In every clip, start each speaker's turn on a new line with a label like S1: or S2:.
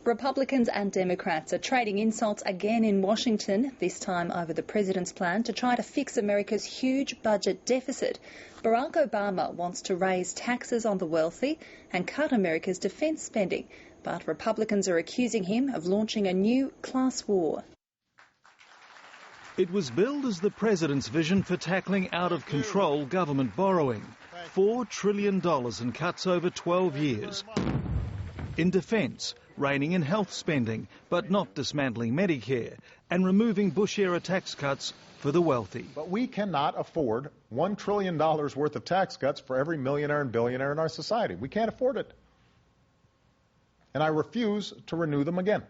S1: Republicans and Democrats are trading insults again in Washington, this time over the president's plan to try to fix America's huge budget deficit. Barack Obama wants to raise taxes on the wealthy and cut America's defence spending, but Republicans are accusing him of launching a new class war.
S2: It was billed as the president's vision for tackling out-of-control government borrowing. $4 trillion in cuts over 12 years. In defence, reining in health spending, but not dismantling Medicare, and removing Bush-era tax cuts for the wealthy.
S3: But we cannot afford $1 trillion worth of tax cuts for every millionaire and billionaire in our society. We can't afford it. And I refuse to renew them again.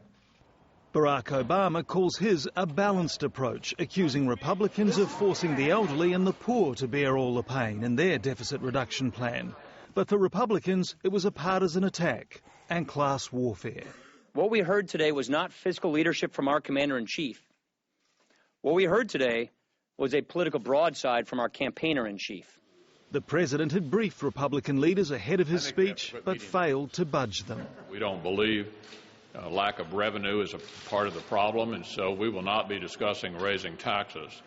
S2: Barack Obama calls his a balanced approach, accusing Republicans of forcing the elderly and the poor to bear all the pain in their deficit reduction plan. But for Republicans, it was a partisan attack and class warfare.
S4: What we heard today was not fiscal leadership from our commander-in-chief. What we heard today was a political broadside from our campaigner-in-chief.
S2: The president had briefed Republican leaders ahead of his speech, but failed to budge them.
S5: We don't believe lack of revenue is a part of the problem, and so we will not be discussing raising taxes.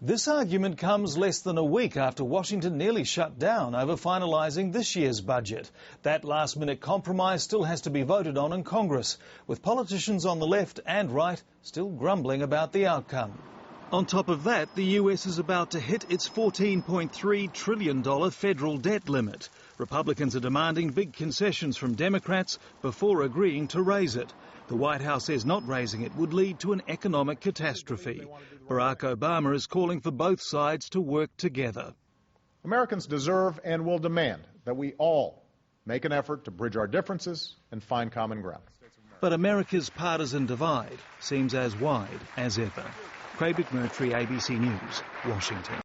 S2: This argument comes less than a week after Washington nearly shut down over finalising this year's budget. That last-minute compromise still has to be voted on in Congress, with politicians on the left and right still grumbling about the outcome. On top of that, the US is about to hit its $14.3 trillion federal debt limit. Republicans are demanding big concessions from Democrats before agreeing to raise it. The White House says not raising it would lead to an economic catastrophe. Barack Obama is calling for both sides to work together.
S3: Americans deserve and will demand that we all make an effort to bridge our differences and find common ground.
S2: But America's partisan divide seems as wide as ever. Craig McMurtry, ABC News, Washington.